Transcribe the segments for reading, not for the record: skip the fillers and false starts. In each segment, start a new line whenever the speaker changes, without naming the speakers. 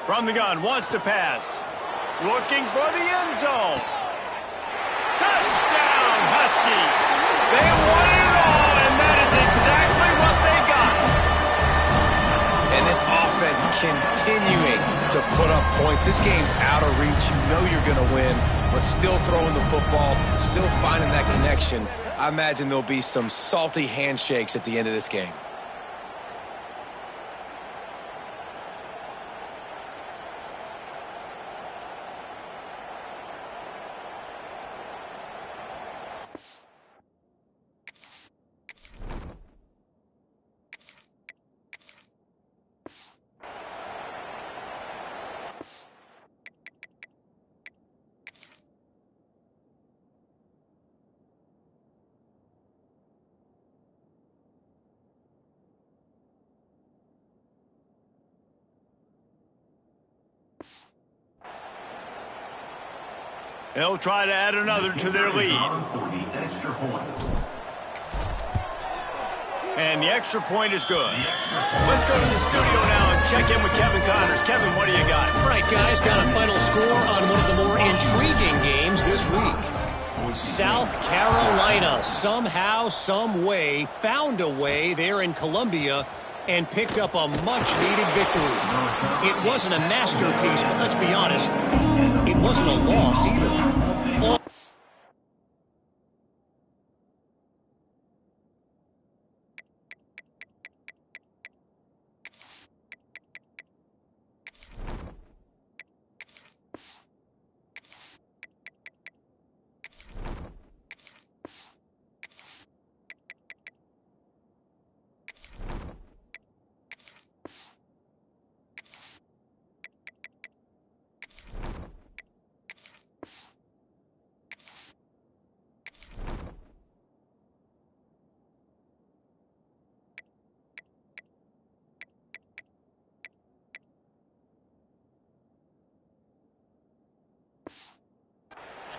From the gun, wants to pass. Looking for the end zone. Touchdown, Husky. They won it all, and that is exactly what they got.
And this offense continuing to put up points. This game's out of reach. You know you're going to win, but still throwing the football, still finding that connection. I imagine there'll be some salty handshakes at the end of this game.
They'll try to add another to their lead. And the extra point is good. Let's go to the studio now and check in with Kevin Connors. Kevin, what do you got?
All right, guys, got a final score on one of the more intriguing games this week. South Carolina somehow, some way, found a way there in Columbia and picked up a much-needed victory. It wasn't a masterpiece, but let's be honest, it wasn't a loss either.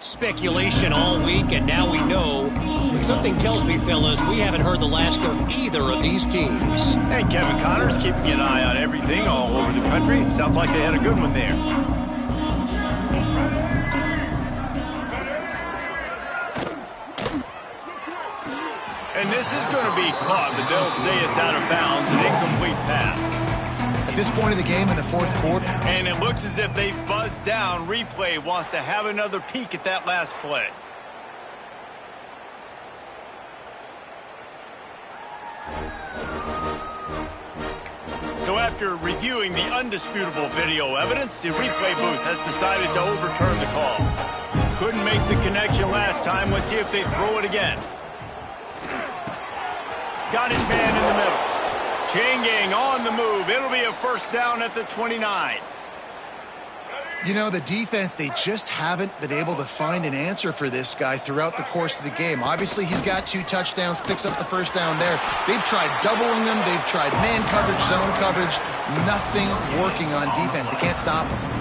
Speculation all week, and now we know. But something tells me, fellas, we haven't heard the last of either of these teams.
And Kevin Connors keeping an eye on everything all over the country. Sounds like they had a good one there. And this is going to be caught, but they'll say it's out of bounds, an incomplete pass.
At this point of the game in the fourth quarter.
And it looks as if they've buzzed down. Replay wants to have another peek at that last play. So after reviewing the undisputable video evidence, the replay booth has decided to overturn the call. Couldn't make the connection last time. Let's see if they throw it again. Got his man in the middle. Changing on the move. It'll be a first down at the 29.
You know, the defense, they just haven't been able to find an answer for this guy throughout the course of the game. Obviously, he's got 2 touchdowns, picks up the first down there. They've tried doubling him. They've tried man coverage, zone coverage. Nothing working on defense. They can't stop him.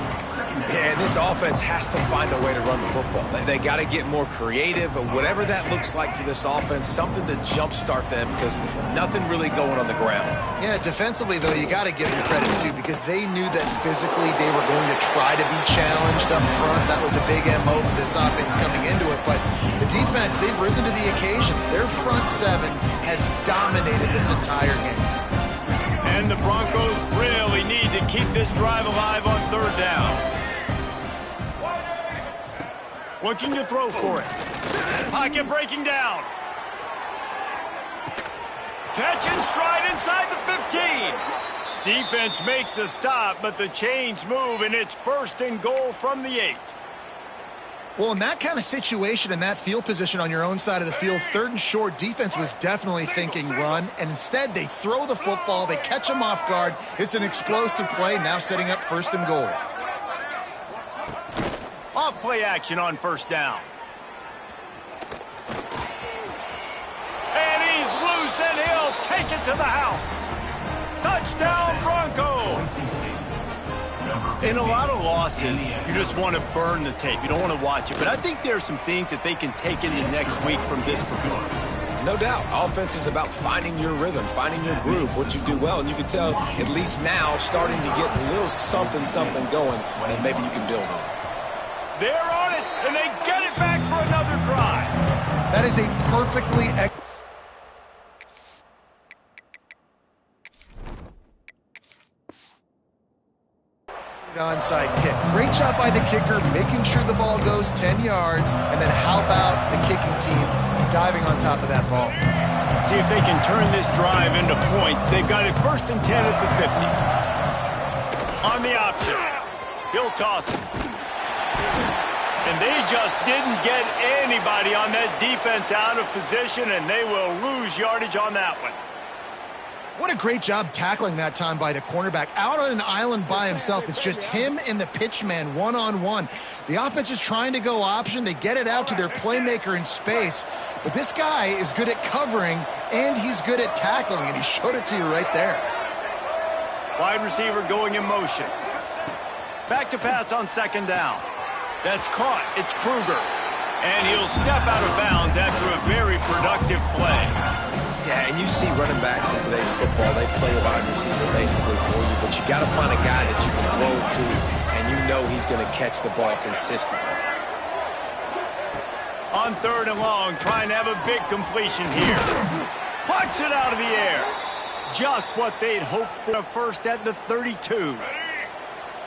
Yeah, and this offense has to find a way to run the football. They got to get more creative, or whatever that looks like for this offense, something to jumpstart them, because nothing really going on the ground.
Yeah, defensively, though, you got to give them credit, too, because they knew that physically they were going to try to be challenged up front. That was a big MO for this offense coming into it. But the defense, they've risen to the occasion. Their front seven has dominated this entire game.
And the Broncos really need to keep this drive alive on third down. Looking to throw for it. Pocket breaking down. Catch and stride inside the 15. Defense makes a stop, but the chains move, and it's first and goal from the 8.
Well, in that kind of situation, in that field position on your own side of the field, third and short, defense was definitely thinking run, and instead they throw the football, they catch them off guard. It's an explosive play, now setting up first and goal.
Off play action on first down. And he's loose, and he'll take it to the house. Touchdown, Broncos. In a lot of losses, you just want to burn the tape. You don't want to watch it. But I think there are some things that they can take into next week from this performance.
No doubt. Offense is about finding your rhythm, finding your groove, what you do well. And you can tell, at least now, starting to get a little something going that maybe you can build on.
They're on it, and they get it back for another drive.
That is a perfectly onside kick. Great job by the kicker, making sure the ball goes 10 yards, and then how about the kicking team diving on top of that ball?
See if they can turn this drive into points. They've got it 1st and 10 at the 50. On the option, he'll toss it. And they just didn't get anybody on that defense out of position, and they will lose yardage on that one.
What a great job tackling that time by the cornerback. Out on an island by himself. It's just him and the pitchman one-on-one. The offense is trying to go option. They get it out to their playmaker in space. But this guy is good at covering, and he's good at tackling, and he showed it to you right there.
Wide receiver going in motion. Back to pass on 2nd down. That's caught. It's Kruger. And he'll step out of bounds after a very productive play.
Yeah, and you see running backs in today's football, they play a wide receiver basically for you, but you got to find a guy that you can throw it to, and you know he's going to catch the ball consistently.
On 3rd and long, trying to have a big completion here. Puts it out of the air. Just what they'd hoped for. First at the 32.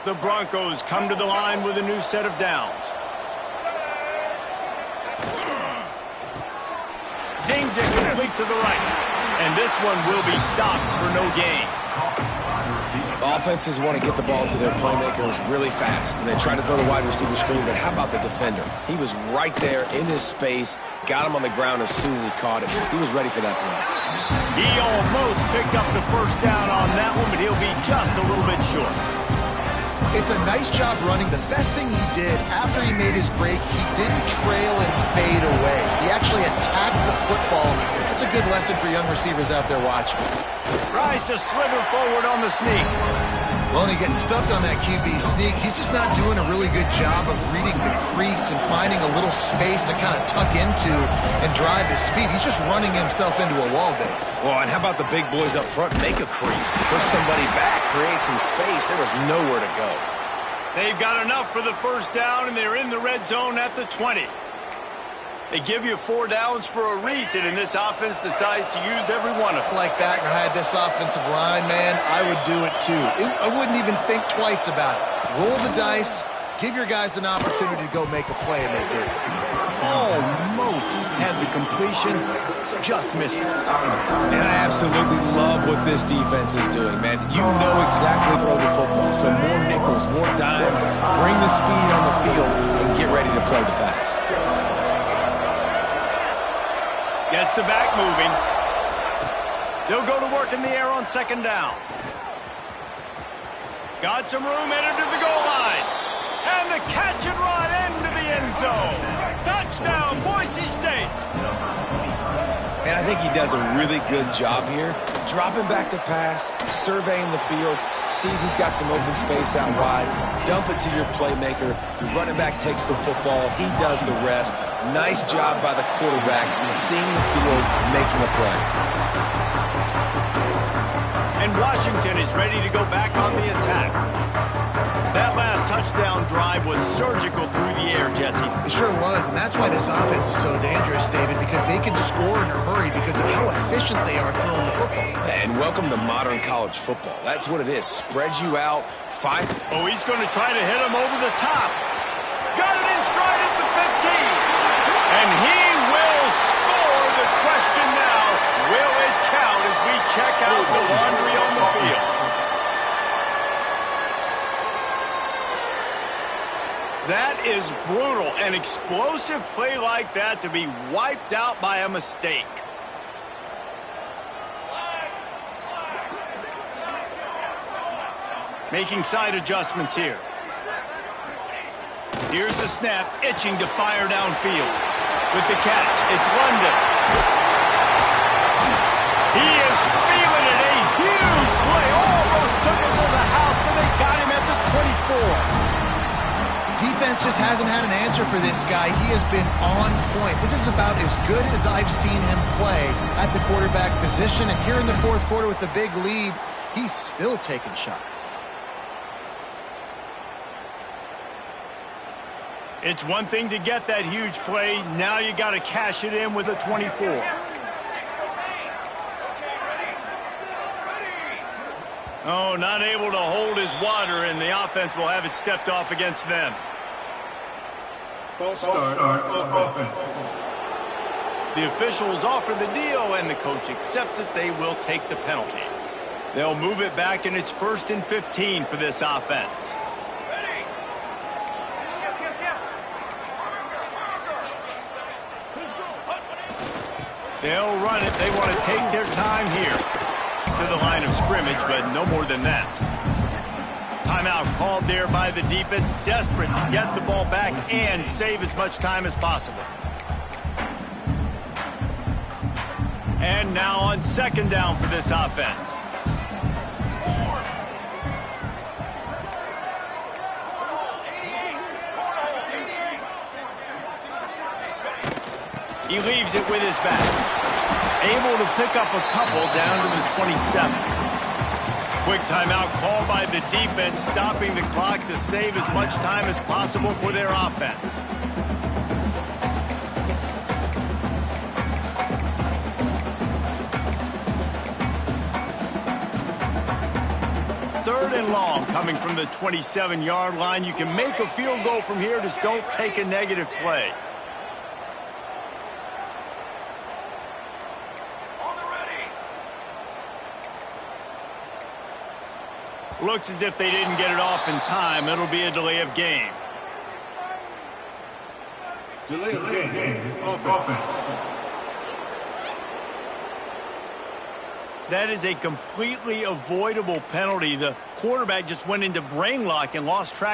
The Broncos come to the line with a new set of downs. Zings it complete to the right. And this one will be stopped for no gain.
Offenses want to get the ball to their playmakers really fast, and they try to throw the wide receiver screen, but how about the defender? He was right there in his space, got him on the ground as soon as he caught it. He was ready for that play.
He almost picked up the 1st down on that one, but he'll be just a little bit short.
It's a nice job running. The best thing he did after he made his break, he didn't trail and fade away. He actually attacked the football. That's a good lesson for young receivers out there watching.
Tries to slither forward on the sneak.
Well, and he gets stuffed on that QB sneak. He's just not doing a really good job of reading the crease and finding a little space to kind of tuck into and drive his feet. He's just running himself into a wall there.
Well, and how about the big boys up front? Make a crease, push somebody back, create some space. There was nowhere to go.
They've got enough for the 1st down, and they're in the red zone at the 20. They give you 4 downs for a reason, and this offense decides to use every one of them.
Like that, and I had this offensive line, man, I would do it too. I wouldn't even think twice about it. Roll the dice, give your guys an opportunity to go make a play, and they did.
Almost had the completion, just missed it.
And I absolutely love what this defense is doing, man. You know exactly throw the football. So more nickels, more dimes, bring the speed on the field, and get ready to play the pass.
Gets the back moving. They'll go to work in the air on 2nd down. Got some room, entered to the goal line. And the catch and run into the end zone. Touchdown, Boise State.
And I think he does a really good job here. Dropping back to pass, surveying the field, sees he's got some open space out wide, dump it to your playmaker. Your running back takes the football. He does the rest. Nice job by the quarterback, seeing the field, making a play.
And Washington is ready to go back on the attack. That last touchdown drive was surgical through the air, Jesse.
It sure was, and that's why this offense is so dangerous, David, because they can score in a hurry because of how efficient they are throwing the football.
And welcome to modern college football. That's what it is. Spread you out, fight.
Oh, he's going to try to hit him over the top. Got it in stride at the 15. And he will score. The question now, will it count as we check out the laundry on the field? That is brutal. An explosive play like that to be wiped out by a mistake. Making side adjustments here. Here's the snap, itching to fire downfield. With the catch, it's London. He is feeling it. A huge play. Almost took it to the house, but they got him at the 24.
defense just hasn't had an answer for this guy. He has been on point. This is about as good as I've seen him play at the quarterback position. And here in the fourth quarter with the big lead, he's still taking shots.
It's one thing to get that huge play. Now you got to cash it in with a 24. Oh, not able to hold his water, and the offense will have it stepped off against them.
False start offense.
The officials offer the deal, and the coach accepts it. They will take the penalty. They'll move it back, and it's 1st and 15 for this offense. They'll run it. They want to take their time here to the line of scrimmage, but no more than that. Timeout called there by the defense, desperate to get the ball back and save as much time as possible. And now on 2nd down for this offense. He leaves it with his back. Able to pick up a couple down to the 27. Quick timeout called by the defense, stopping the clock to save as much time as possible for their offense. Third and long coming from the 27-yard line. You can make a field goal from here, just don't take a negative play. Looks as if they didn't get it off in time. It'll be a delay of game.
Delay of game. Offense.
That is a completely avoidable penalty. The quarterback just went into brain lock and lost track